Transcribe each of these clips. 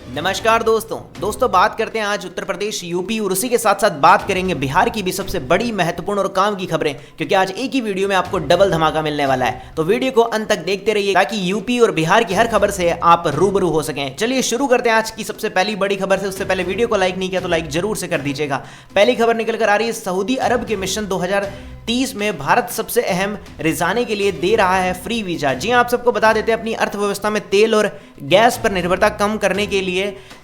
नमस्कार दोस्तों बात करते हैं आज उत्तर प्रदेश, यूपी और उसी के साथ साथ बात करेंगे बिहार की भी सबसे बड़ी, महत्वपूर्ण और काम की खबरें, क्योंकि आज एक ही वीडियो में आपको डबल धमाका मिलने वाला है। तो वीडियो को अंत तक देखते रहिए ताकि यूपी और बिहार की हर खबर से आप रूबरू हो सकें। चलिए शुरू करते हैं आज की सबसे पहली बड़ी खबर से। उससे पहले वीडियो को लाइक नहीं किया तो लाइक जरूर से कर दीजिएगा। पहली खबर निकल कर आ रही है, सऊदी अरब के मिशन 2030 में भारत सबसे अहम रिजाने के लिए दे रहा है फ्री वीजा। जी हां, आप सबको बता देते हैं, अपनी अर्थव्यवस्था में तेल और गैस पर निर्भरता कम करने के लिए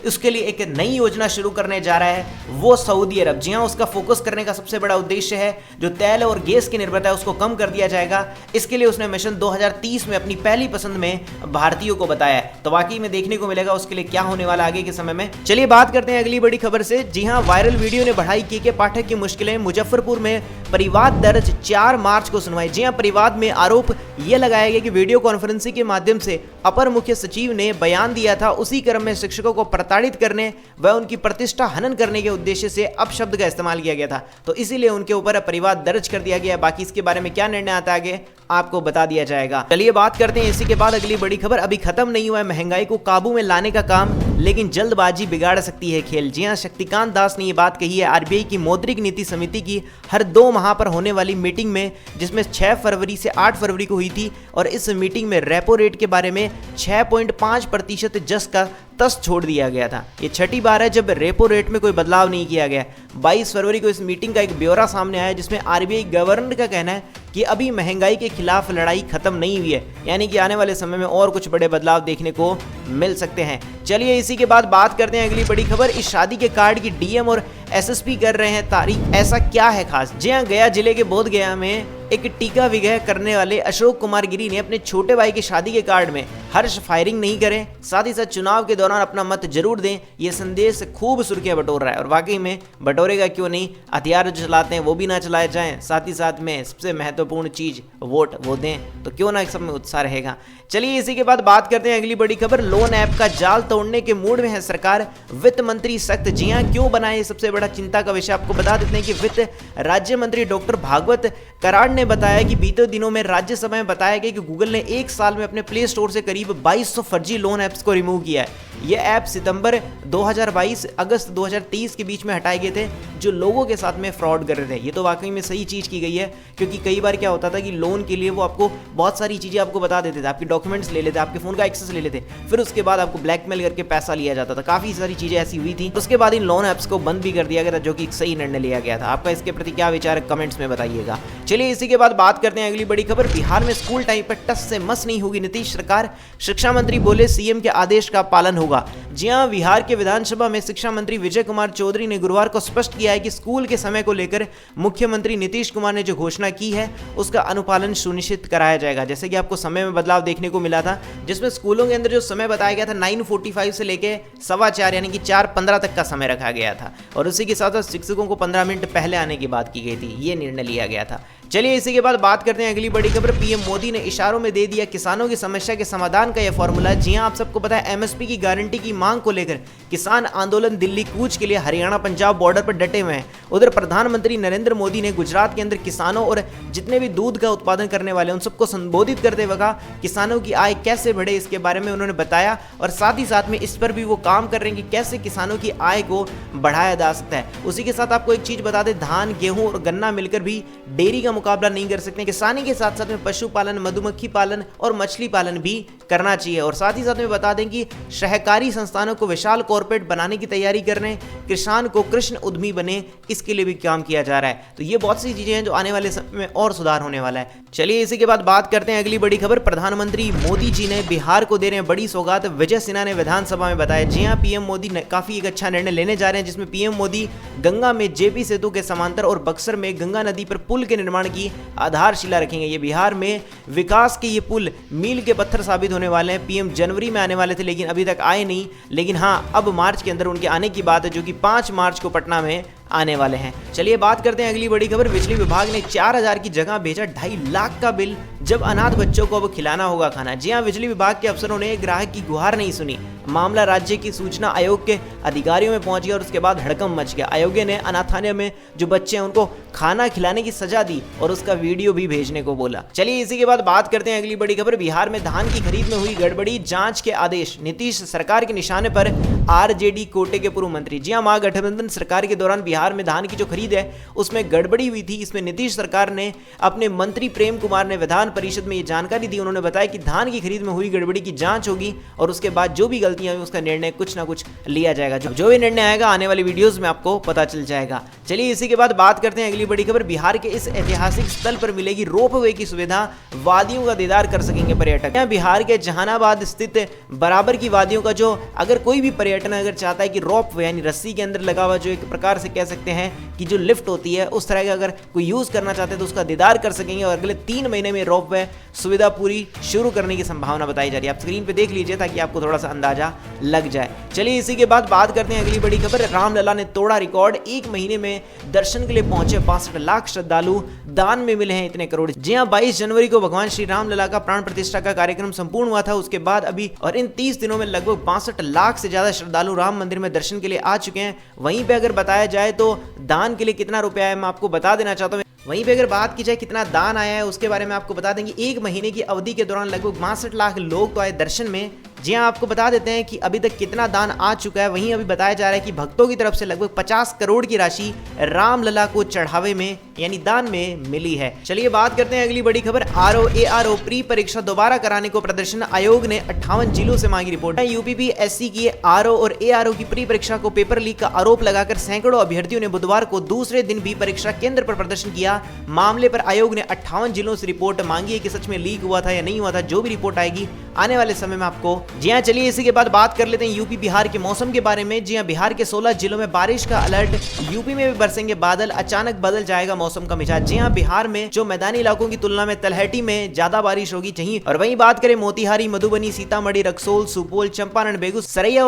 उसके लिए एक नई योजना शुरू करने जा रहा है वो सऊदी अरब। जी हां, उसका फोकस करने का सबसे बड़ा उद्देश्य है जो तेल और गैस की निर्भरता है उसको कम कर दिया जाएगा। इसके लिए उसने मिशन 2030 में अपनी पहली पसंद में भारतीयों को बताया है। तो वाकई में देखने को मिलेगा उसके लिए क्या होने वाला आगे के समय में। चलिए बात करते हैं अगली बड़ी खबर से। जी हां, वायरल वीडियो ने बढ़ाई के पाठक की मुश्किलें। मुजफ्फरपुर में परिवाद दर्ज, 4 मार्च को सुनवाई। जी हां, परिवाद में आरोप यह लगाया गया कि वीडियो कॉन्फ्रेंसिंग के माध्यम से अपर मुख्य सचिव ने बयान दिया था, उसी क्रम में शिक्षकों को प्रताड़ित करने व उनकी प्रतिष्ठा हनन करने के उद्देश्य से अपशब्द का इस्तेमाल किया गया था। तो इसीलिए उनके ऊपर परिवाद दर्ज कर दिया गया। बाकी इसके बारे में क्या निर्णय आता है आगे आपको बता दिया जाएगा। चलिए बात करते हैं इसी के बाद अगली बड़ी खबर। अभी खत्म नहीं हुआ है महंगाई को काबू में लाने का काम, लेकिन जल्दबाजी बिगाड़ सकती है खेल। जी हां, शक्तिकांत दास ने यह बात कही है आरबीआई की मौद्रिक नीति समिति की हर 2 माह पर होने वाली मीटिंग में, जिसमें 6 फरवरी से 8 फरवरी को हुई थी। और इस मीटिंग में रेपो रेट के बारे में 6.5% जस का तस छोड़ दिया गया था। ये छठी बार है जब रेपो रेट में कोई बदलाव नहीं किया गया। 22 फरवरी को इस मीटिंग का एक ब्यौरा सामने आया जिसमें आरबीआई गवर्नर का कहना है कि अभी महंगाई के खिलाफ लड़ाई खत्म नहीं हुई है, यानी कि आने वाले समय में और कुछ बड़े बदलाव देखने को मिल सकते हैं। चलिए इसी के बाद बात करते हैं अगली बड़ी खबर। इस शादी के कार्ड की डीएम और एसएसपी कर रहे हैं तारीफ, ऐसा क्या है खास? जी हां, गया जिले के बोध गया में एक टीका विग्रह करने वाले अशोक कुमार गिरी ने अपने छोटे भाई की शादी के कार्ड में हर्ष फायरिंग नहीं करें, साथ ही साथ चुनाव के दौरान अपना मत जरूर दें, यह संदेश खूब सुर्खियां बटोर रहा है। और वाकई में बटोरेगा क्यों नहीं, हथियार जो चलाते हैं वो भी ना चलाए जाएं, साथ ही साथ में सबसे महत्वपूर्ण चीज वोट वो दें, तो क्यों ना सब में उत्साह रहेगा। चलिए इसी के बाद बात करते हैं अगली बड़ी खबर। लोन ऐप का जाल तोड़ने के मूड में है सरकार, वित्त मंत्री सख्त। जी हां, क्यों बनाए सबसे बड़ा चिंता का विषय आपको बता देते हैं कि वित्त राज्य मंत्री डॉक्टर भागवत कराड़ ने बताया कि बीते दिनों में राज्यसभा में बताया गया कि गूगल ने 1 साल में अपने प्ले स्टोर से करीब 2200 फर्जी लोन ऐप्स को रिमूव किया है। ये ऐप सितंबर 2022 अगस्त 2023 के बीच में हटाए गए थे जो लोगों के साथ में फ्रॉड कर रहे थे। ये तो वाकई में सही चीज की गई है, क्योंकि कई बार क्या होता था कि लोन के लिए वो आपको बहुत सारी चीजें आपको बता देते थे, आपके डॉक्यूमेंट्स ले लेते, आपके फोन का एक्सेस ले लेते, फिर उसके बाद आपको ब्लैकमेल करके पैसा लिया जाता था। काफी सारी चीजें ऐसी हुई थी। उसके बाद इन लोन ऐप्स को बंद भी कर दिया गया था, जो कि एक सही निर्णय लिया गया था। आपका इसके प्रति क्या विचार है कमेंट्स में बताइएगा। चलिए इसी के बाद बात करते हैं अगली बड़ी खबर। बिहार में स्कूल टाइम पर टस से मस नहीं होगी नीतीश सरकार, शिक्षा मंत्री बोले सीएम के आदेश का पालन होगा। जी हां, बिहार के विधानसभा में शिक्षा मंत्री विजय कुमार चौधरी ने गुरुवार को स्पष्ट किया है कि स्कूल के समय को लेकर मुख्यमंत्री नीतीश कुमार ने जो घोषणा की है उसका अनुपालन सुनिश्चित कराया जाएगा। जैसे कि आपको समय में बदलाव देखने को मिला था, जिसमें स्कूलों के अंदर जो समय बताया गया था 9:45 से लेकर 4:15 यानी कि 4:15 तक का समय रखा गया था, और उसी के साथ साथ शिक्षकों को 15 मिनट पहले आने की बात की गई थी। ये निर्णय लिया गया था। चलिए इसी के बाद बात करते हैं अगली बड़ी खबर। पीएम मोदी ने इशारों में दे दिया किसानों की समस्या के समाधान का यह फॉर्मूला। जी हां, आप सबको पता है एमएसपी की गारंटी की मांग को लेकर किसान आंदोलन दिल्ली कूच के लिए हरियाणा पंजाब बॉर्डर पर डटे हुए हैं। उधर प्रधानमंत्री नरेंद्र मोदी ने गुजरात के अंदर किसानों और जितने भी दूध का उत्पादन करने वाले उन सबको संबोधित करते हुए कहा किसानों की आय कैसे बढ़े, इसके बारे में उन्होंने बताया। और साथ ही साथ में इस पर भी वो काम कर रहे हैं कि कैसे किसानों की आय को बढ़ाया जा सकता है। उसी के साथ आपको एक चीज बता दें, धान गेहूं और गन्ना मिलकर भी डेयरी का मुकाबला नहीं कर सकते। किसानी के साथ साथ में पशुपालन, मधुमक्खी पालन और मछली पालन भी करना चाहिए। और साथ ही साथ में बता दें कि सहकारी संस्थानों को विशाल कॉर्पोरेट बनाने की तैयारी कर रहे हैं, किसान को कृषि उद्यमी बने इसके लिए भी काम किया जा रहा है। तो ये बहुत सी चीजें हैं जो आने वाले समय में और सुधार होने वाला है। चलिए इसी के बाद बात करते हैं अगली बड़ी खबर। प्रधानमंत्री मोदी जी ने बिहार को दे रहे हैं बड़ी सौगात, विजय सिन्हा ने विधानसभा में बताया। जी हां, पीएम मोदी काफी एक अच्छा निर्णय लेने जा रहे हैं, जिसमें पीएम मोदी गंगा में जेपी सेतु के समांतर और बक्सर में गंगा नदी पर पुल के निर्माण की आधारशिला रखेंगे। ये बिहार में विकास के ये पुल मील के पत्थर साबित होने वाले हैं। पीएम जनवरी में आने वाले थे लेकिन अभी तक आए नहीं, लेकिन हां अब मार्च के अंदर उनके आने की बात है, जो कि 5 मार्च को पटना में आने वाले हैं। चलिए बात करते हैं अगली बड़ी खबर। बिजली विभाग ने 4000 की जगह भेजा 2.5 लाख का बिल, जब अनाथ बच्चों को अब खिलाना होगा खाना। जी हां, बिजली विभाग के अफसरों ने ग्राहक की गुहार नहीं सुनी, मामला राज्य की सूचना आयोग के अधिकारियों में पहुंच गया और उसके बाद हड़कंप मच गया। आयोग ने अनाथालय में जो बच्चे हैं उनको खाना खिलाने की सजा दी और उसका वीडियो भी भेजने को बोला। चलिए इसी के बाद बात करते हैं अगली बड़ी खबर। बिहार में धान की खरीद में हुई गड़बड़ी, जांच के आदेश। नीतीश सरकार के निशाने पर आरजेडी कोटे के पूर्व मंत्री। जी हां, महागठबंधन सरकार के दौरान बिहार में धान की जो खरीद है उसमें गड़बड़ी हुई थी। इसमें नीतीश सरकार ने अपने मंत्री प्रेम कुमार ने विधान परिषद में ये जानकारी दी। उन्होंने बताया कि धान की खरीद में हुई गड़बड़ी की जांच होगी और उसके बाद जो भी गलतियां हुई उसका निर्णय कुछ ना कुछ लिया जाएगा। जो भी निर्णय आएगा आने वाली वीडियोस में आपको पता चल जाएगा। चलिए इसी के बाद बात करते हैं अगली बड़ी खबर। बिहार के इस ऐतिहासिक स्थल पर मिलेगी रोपवे की सुविधा, वादियों का दीदार कर सकेंगे पर्यटक। बिहार के जहानाबाद स्थित बराबर की वादियों का जो अगर कोई भी पर्यटन अगर चाहता है कि रोपवे यानी रस्सी के अंदर लगा हुआ जो एक प्रकार से कह सकते हैं कि जो लिफ्ट होती है उस तरह का अगर कोई यूज करना चाहते हैं तो उसका दीदार कर सकेंगे और अगले 3 महीने में रोपवे सुविधा पूरी शुरू करने की संभावना बताई जा रही है। आप स्क्रीन पे देख लीजिए ताकि आपको थोड़ा सा अंदाजा लग जाए। चलिए इसी के बाद बात करते हैं अगली बड़ी खबर। रामलला ने तोड़ा रिकॉर्ड, 1 महीने में दर्शन के लिए पहुंचे 62 लाख श्रद्धालु, दान में मिले हैं इतने करोड़। जी हां, 22 जनवरी को भगवान श्री रामलला का प्राण प्रतिष्ठा का कार्यक्रम संपूर्ण हुआ था। उसके बाद अभी और इन 30 दिनों में लगभग 62 लाख से ज्यादा श्रद्धालु राम मंदिर में दर्शन के लिए आ चुके हैं। वहीं पे अगर बताया जाए तो दान के लिए कितना रुपया है मैं आपको बता देना चाहता हूं। वहीं पे अगर बात की जाए कितना दान आया है उसके बारे में आपको बता देंगे। 1 महीने की अवधि के दौरान लगभग 62 लाख लोग तो आए दर्शन में। जी हां, आपको बता देते हैं कि अभी तक कितना दान आ चुका है। वहीं अभी बताया जा रहा है कि भक्तों की तरफ से लगभग 50 करोड़ की राशि रामलला को चढ़ावे में यानी दान में मिली है। चलिए बात करते हैं अगली बड़ी खबर। आरओ प्री परीक्षा दोबारा कराने को प्रदर्शन, आयोग ने 58 जिलों से मांगी रिपोर्ट। यूपीपीएससी की आरओ और एआरओ की प्री परीक्षा को पेपर लीक का आरोप लगाकर सैकड़ों अभ्यर्थियों ने बुधवार को दूसरे दिन भी परीक्षा केंद्र पर प्रदर्शन किया। मामले पर आयोग ने 58 जिलों से रिपोर्ट मांगी है कि सच में लीक हुआ था या नहीं हुआ था। जो भी रिपोर्ट आएगी आने वाले समय में आपको। जी हां, चलिए इसी के बाद बात कर लेते हैं यूपी बिहार के मौसम के बारे में। जी हां, बिहार के 16 जिलों में बारिश का अलर्ट, यूपी में भी बरसेंगे बादल, अचानक बदल जाएगा मौसम का मिजाज। जी हां, बिहार में जो मैदानी इलाकों की तुलना में तलहटी में ज्यादा बारिश होगी। और वहीं बात करें मोतिहारी, मधुबनी, सीतामढ़ी, रक्सौल, सुपौल, चंपारण, बेगूसराय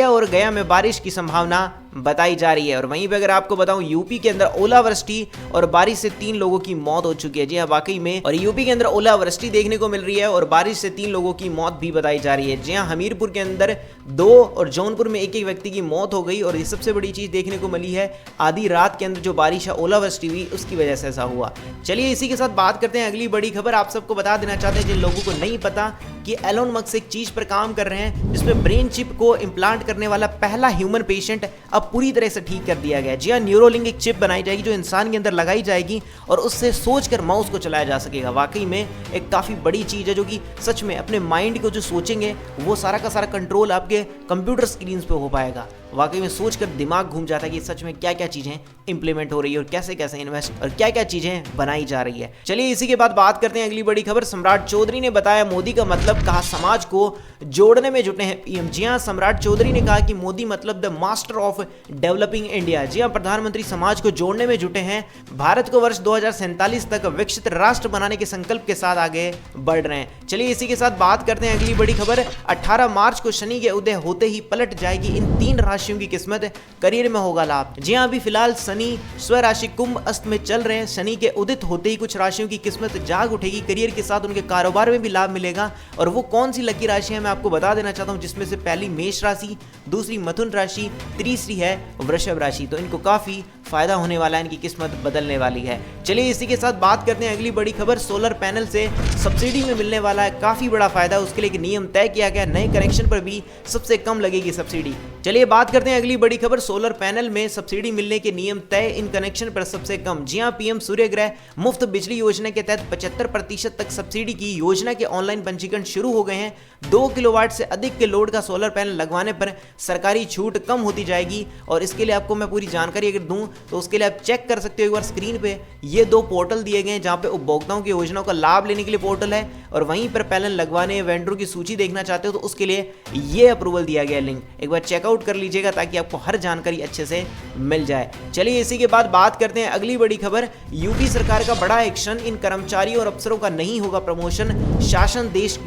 और गया में बारिश की संभावना बताई जा रही है। और वहीं पे अगर आपको बताऊं यूपी के अंदर ओलावृष्टि और बारिश से 3 लोगों की मौत हो चुकी है। जी हां, वाकई में। और यूपी के अंदर ओलावृष्टि देखने को मिल रही है और बारिश से 3 लोगों की मौत भी बताई जा रही है। जी हां, हमीरपुर के अंदर 2 और जौनपुर में 1 व्यक्ति की मौत हो गई। और ये सबसे बड़ी चीज देखने को मिली है, आधी रात के अंदर जो बारिश है ओलावृष्टि हुई उसकी वजह से ऐसा हुआ। चलिए इसी के साथ बात करते हैं अगली बड़ी खबर। आप सबको बता देना चाहते हैं जिन लोगों को नहीं पता कि एलोन मस्क एक चीज पर काम कर रहे हैं जिसमें ब्रेन चिप को इम्प्लांट करने वाला पहला ह्यूमन पेशेंट अब पूरी तरह से ठीक कर दिया गया। जी हां, न्यूरोलिंक एक चिप बनाई जाएगी जो इंसान के अंदर लगाई जाएगी और उससे सोचकर माउस को चलाया जा सकेगा। वाकई में एक काफी बड़ी चीज है जो कि सच में अपने माइंड को जो सोचेंगे वो सारा का सारा कंट्रोल आपके कंप्यूटर स्क्रीन पे हो पाएगा। वाकई में सोचकर दिमाग घूम जाता है कि सच में क्या क्या चीजें इंप्लीमेंट हो रही है और कैसे कैसे इन्वेस्ट और क्या क्या चीजें बनाई जा रही है। चलिए इसी के बाद बात करते हैं अगली बड़ी खबर। सम्राट चौधरी ने बताया मोदी का मतलब, कहा समाज को जोड़ने में जुटे हैं पीएम। जी हां, सम्राट चौधरी ने कहा कि मोदी मतलब the master of developing India. जी हां, प्रधानमंत्री समाज को जोड़ने में जुटे हैं, भारत को वर्ष 2047 तक विकसित राष्ट्र बनाने के संकल्प के साथ आगे बढ़ रहे हैं। चलिए इसी के साथ बात करते हैं अगली बड़ी खबर। 18 मार्च को शनि के उदय होते ही पलट जाएगी इन 3 राशियों की किस्मत, करियर में होगा लाभ। जी हां, अभी फिलहाल शनि स्वराशि कुंभ अस्त में चल रहे हैं। शनि के उदित होते ही कुछ राशियों की किस्मत जाग उठेगी, करियर के साथ उनके कारोबार में भी लाभ मिलेगा। और वो कौन सी लकी राशि है मैं आपको बता देना चाहता हूं, जिसमें से पहली मेष राशि, दूसरी मिथुन राशि, तीसरी है वृषभ राशि। तो इनको काफी फायदा होने वाला है, इनकी किस्मत बदलने वाली है। चलिए इसी के साथ बात करते हैं अगली बड़ी खबर। सोलर पैनल से सब्सिडी में मिलने वाला है काफी बड़ा फायदा, उसके लिए एक नियम तय किया गया, नए कनेक्शन पर भी सबसे कम लगेगी सब्सिडी। चलिए बात करते हैं अगली बड़ी खबर। सोलर पैनल में सब्सिडी मिलने के नियम तय, इन कनेक्शन पर सबसे कम। जी हां, पीएम सूर्य ग्रह मुफ्त बिजली योजना के तहत 75% तक सब्सिडी की योजना के ऑनलाइन पंजीकरण शुरू हो गए हैं। 2 किलोवाट से अधिक के लोड का सोलर पैनल लगवाने पर सरकारी छूट कम होती जाएगी। और इसके लिए आपको मैं पूरी जानकारी अगर दूं तो उसके लिए आप चेक कर सकते हो एक बार स्क्रीन पे, ये 2 पोर्टल दिए गए हैं जहां पे उपभोक्ताओं की योजनाओं का लाभ लेने के लिए पोर्टल है और वहीं पर पैनल लगवाने वेंडरों की सूची देखना चाहते हो तो उसके लिए ये अप्रूवल दिया गया लिंक, एक बार चेकआउट कर लीजिएगा ताकि आपको हर जानकारी अच्छे से मिल जाए। चलिए इसी के बाद बात करते हैं अगली बड़ी खबर। यूपी सरकार का बड़ा एक्शन, इन कर्मचारियों और अफसरों का नहीं होगा प्रमोशन, शासन देश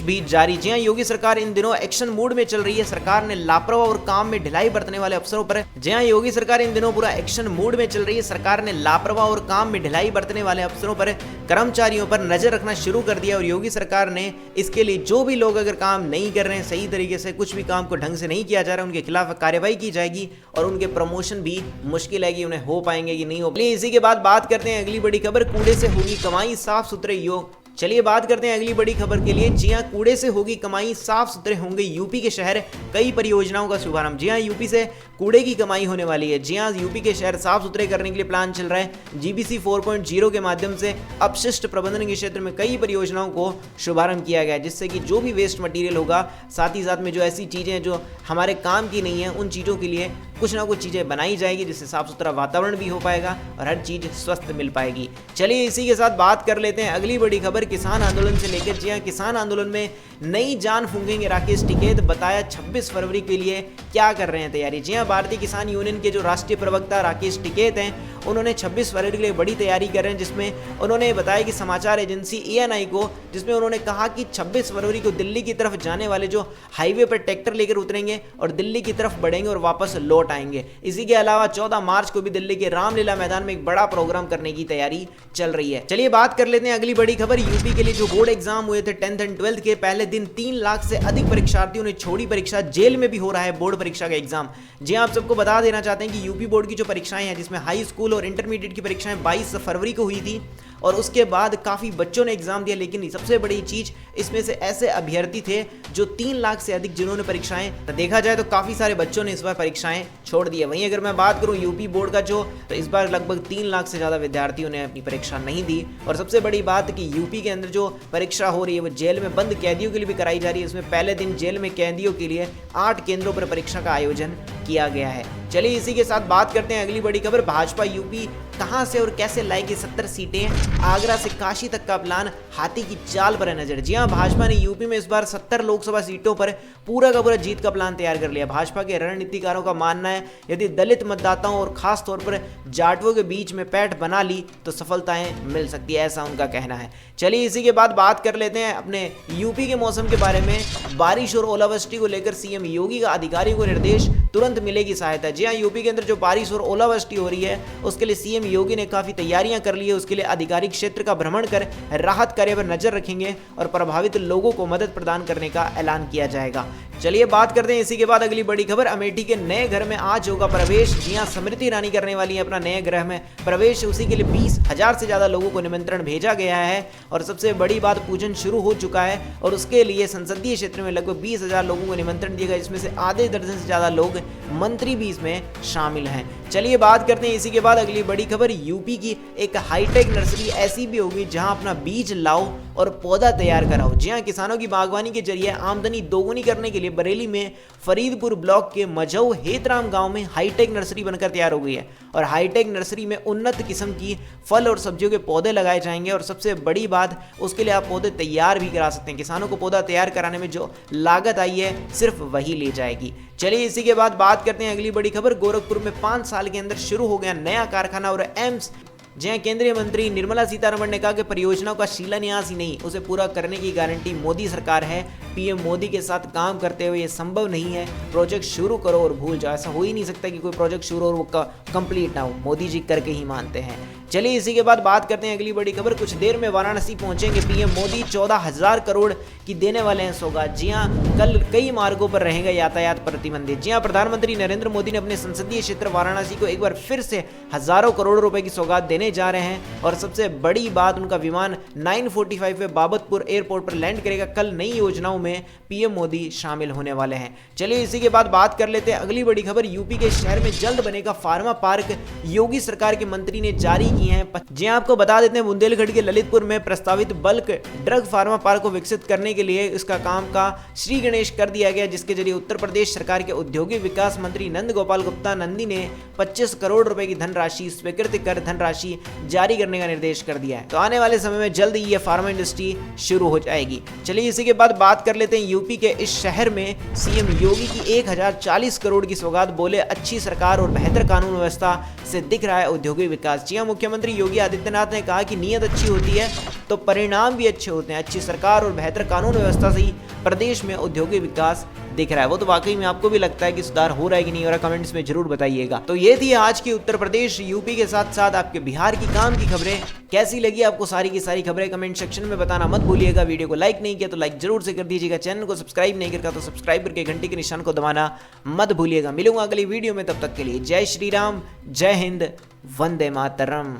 भी जारी। जी हां, योगी सरकार इन दिनों एक्शन मूड में चल रही है। सरकार ने लापरवाह और काम में ढिलाई बरतने वाले अफसरों पर, जी हां, योगी सरकार इन दिनों पूरा एक्शन मोड में चल रही है। सरकार ने लापरवाह और काम में ढिलाई बरतने वाले अफसरों पर, कर्मचारियों पर नजर रखना शुरू कर दिया और योगी सरकार ने इसके लिए जो भी लोग अगर काम नहीं कर रहे हैं, सही तरीके से कुछ भी काम को ढंग से नहीं किया जा रहा है, उनके खिलाफ कार्रवाई की जाएगी और उनके प्रमोशन भी मुश्किल है कि उन्हें हो पाएंगे कि नहीं हो। इसी के बाद बात करते हैं अगली बड़ी खबर, कूड़े से होगी कमाई, साफ सुथरे योग। चलिए बात करते हैं अगली बड़ी खबर के लिए। जी हां, कूड़े से होगी कमाई, साफ सुथरे होंगे यूपी के शहर, कई परियोजनाओं का शुभारंभ। जी हां, यूपी से कूड़े की कमाई होने वाली है। जी हां, यूपी के शहर साफ सुथरे करने के लिए प्लान चल रहा है। जीबीसी 4.0 के माध्यम से अपशिष्ट प्रबंधन के क्षेत्र में कई परियोजनाओं को शुभारंभ किया गया है, जिससे कि जो भी वेस्ट मटेरियल होगा, साथ ही साथ में जो ऐसी चीजें हैं जो हमारे काम की नहीं है, उन चीजों के लिए कुछ ना कुछ चीजें बनाई जाएगी, जिससे साफ सुथरा वातावरण भी हो पाएगा और हर चीज स्वस्थ मिल पाएगी। चलिए इसी के साथ बात कर लेते हैं अगली बड़ी खबर, किसान आंदोलन से लेकर। जी हां, किसान आंदोलन में नई जान फूंकेंगे राकेश टिकैत, बताया 26 फरवरी के लिए क्या कर रहे हैं तैयारी। जी हां, भारतीय किसान यूनियन के जो राष्ट्रीय प्रवक्ता राकेश टिकैत हैं, उन्होंने 26 फरवरी के लिए बड़ी तैयारी कर रहे हैं, जिसमें उन्होंने बताया कि समाचार एजेंसी ANI को, जिसमें उन्होंने कहा कि 26 फरवरी को दिल्ली की तरफ जाने वाले जो हाईवे पर ट्रैक्टर लेकर उतरेंगे और दिल्ली की तरफ बढ़ेंगे और वापस लौट आएंगे। इसी के अलावा 14 मार्च को भी दिल्ली के रामलीला मैदान में एक बड़ा प्रोग्राम करने की तैयारी चल रही है। चलिए बात कर लेते हैं अगली बड़ी खबर, यूपी के लिए जो बोर्ड एग्जाम हुए थे 10th एंड 12th के, पहले दिन 3 लाख से अधिक परीक्षार्थियों ने छोड़ी परीक्षा, जेल में भी हो रहा है बोर्ड परीक्षा का एग्जाम। जी आप सबको बता देना चाहते हैं कि यूपी बोर्ड की जो परीक्षाएं हैं, जिसमें हाई स्कूल और इंटरमीडिएट की परीक्षाएं 22 फरवरी को हुई थी और उसके बाद काफ़ी बच्चों ने एग्जाम दिया, लेकिन सबसे बड़ी चीज़ इसमें से ऐसे अभ्यर्थी थे जो 3 लाख से अधिक जिन्होंने परीक्षाएं, देखा जाए तो काफ़ी सारे बच्चों ने इस बार परीक्षाएं छोड़ दी है। वहीं अगर मैं बात करूं यूपी बोर्ड का तो इस बार लगभग 3 लाख से ज़्यादा विद्यार्थियों ने अपनी परीक्षा नहीं दी। और सबसे बड़ी बात कि यूपी के अंदर जो परीक्षा हो रही है वो जेल में बंद कैदियों के लिए भी कराई जा रही है। इसमें पहले दिन जेल में कैदियों के लिए 8 केंद्रों पर परीक्षा का आयोजन किया गया है। चलिए इसी के साथ बात करते हैं अगली बड़ी खबर, भाजपा यूपी कहां से और कैसे लाएगी 70 सीटें, आगरा से काशी तक का प्लान, हाथी की चाल पर नजर। जी हां, भाजपा ने यूपी में इस बार 70 लोकसभा सीटों पर पूरा का पूरा जीत का प्लान तैयार कर लिया। भाजपा के रणनीतिकारों का मानना है यदि दलित मतदाताओं और खास तौर पर जाटवों के बीच में पैठ बना ली तो सफलताएं मिल सकती है, ऐसा उनका कहना है। चलिए इसी के बाद बात कर लेते हैं अपने यूपी के मौसम के बारे में। बारिश और ओलावृष्टि को लेकर सीएम योगी का अधिकारियों को निर्देश, तुरंत मिलेगी सहायता। जी हां, यूपी के अंदर जो बारिश और ओलावृष्टि हो रही है उसके लिए सीएम योगी ने काफी तैयारियां कर ली है। उसके लिए आधिकारिक क्षेत्र का भ्रमण कर राहत कार्य पर नजर रखेंगे और प्रभावित लोगों को मदद प्रदान करने का ऐलान किया जाएगा। चलिए बात करते हैं इसी के बाद अगली बड़ी खबर, अमेठी के नए घर में आज होगा प्रवेश। जी हां, स्मृति ईरानी करने वाली है अपना नए ग्रह में प्रवेश। उसी के लिए 20,000 से ज्यादा लोगों को निमंत्रण भेजा गया है और सबसे बड़ी बात, पूजन शुरू हो चुका है और उसके लिए संसदीय क्षेत्र में लगभग 20,000 लोगों को निमंत्रण दिया गया, जिसमें से आधे दर्जन से ज्यादा लोग मंत्री भी इसमें शामिल हैं। चलिए बात करते हैं इसी के बाद अगली बड़ी खबर, यूपी की एक हाईटेक नर्सरी ऐसी भी होगी जहां अपना बीज लाओ और पौधा तैयार कराओ। जी हां, किसानों की बागवानी के जरिए आमदनी दोगुनी करने के लिए बरेली में फरीदपुर ब्लॉक के मझऊ हेतराम गांव में हाईटेक नर्सरी बनकर तैयार हो गई है और हाईटेक नर्सरी में उन्नत किस्म की फल और सब्जियों के पौधे लगाए जाएंगे और सबसे बड़ी बात, उसके लिए आप पौधे तैयार भी करा सकते हैं। किसानों को पौधा तैयार कराने में जो लागत आई है सिर्फ वही ली जाएगी। चलिए इसी के बाद बात करते हैं अगली बड़ी खबर, गोरखपुर में 5 साल के अंदर शुरू हो गया नया कारखाना और एम्स। जहां केंद्रीय मंत्री निर्मला सीतारमण ने कहा कि परियोजनाओं का शिलान्यास ही नहीं, उसे पूरा करने की गारंटी मोदी सरकार है। पीएम मोदी के साथ काम करते हुए ये संभव नहीं है, प्रोजेक्ट शुरू करो और भूल जाओ। ऐसा हो ही नहीं सकता कि कोई प्रोजेक्ट शुरू और वो कंप्लीट ना हो, मोदी जी करके ही मानते हैं। चलिए इसी के बाद बात करते हैं अगली बड़ी खबर, कुछ देर में वाराणसी पहुंचेंगे पीएम मोदी, 14,000 करोड़ की देने वाले हैं सौगात। जी हां, कल कई मार्गों पर रहेगा यातायात प्रतिबंधित। जी हां, प्रधानमंत्री नरेंद्र मोदी ने अपने संसदीय क्षेत्र वाराणसी को एक बार फिर से हजारों करोड़ रुपए की सौगात देने जा रहे हैं और सबसे बड़ी बात, उनका विमान 9:45 पे बाबतपुर एयरपोर्ट पर लैंड करेगा। कल नई योजनाओं में पीएम मोदी शामिल होने वाले हैं। चलिए इसी के बाद बात कर लेते हैं अगली बड़ी खबर, यूपी के शहर में जल्द बनेगा फार्मा पार्क, योगी सरकार के मंत्री ने जारी किए हैं। जी आपको बता देते हैं, बुंदेलखंड के ललितपुर में प्रस्तावित बल्क ड्रग फार्मा पार्क को विकसित करने के लिए इसका काम का श्री गणेश कर दिया गया, जिसके जरिए उत्तर प्रदेश सरकार के औद्योगिक विकास मंत्री नंद गोपाल गुप्ता नंदी ने 25 करोड़ रुपए की धनराशि स्वीकृत कर धनराशि जारी करने का निर्देश कर दिया है। तो आने वाले समय में जल्द ही ये फार्मा इंडस्ट्री शुरू हो जाएगी। चलिए इसी के बाद बात कर लेते हैं यूपी के इस शहर में सीएम योगी की 1040 करोड़ की सौगात, बोले अच्छी सरकार और बेहतर कानून व्यवस्था से दिख रहा है औद्योगिक विकास। जी हां, मुख्यमंत्री मुख्यमंत्री योगी आदित्यनाथ ने कहा कि नीयत अच्छी होती है तो परिणाम भी अच्छे होते हैं। अच्छी सरकार और बेहतर कानून व्यवस्था से ही प्रदेश में औद्योगिक विकास दिख रहा है। वो तो वाकई में आपको भी लगता है कि सुधार हो रहा है कि नहीं हो रहा, कमेंट्स में जरूर बताइएगा। तो ये थी आज की उत्तर प्रदेश यूपी के साथ साथ आपके बिहार की काम की खबरें। कैसी लगी आपको सारी की सारी खबरें कमेंट सेक्शन में बताना मत भूलिएगा। वीडियो को लाइक नहीं किया तो लाइक जरूर से कर दीजिएगा। चैनल को सब्सक्राइब नहीं करता तो सब्सक्राइब करके घंटी के निशान को दबाना मत भूलिएगा। मिलूंगा अगली वीडियो में, तब तक के लिए जय श्री राम, जय हिंद, वंदे मातरम।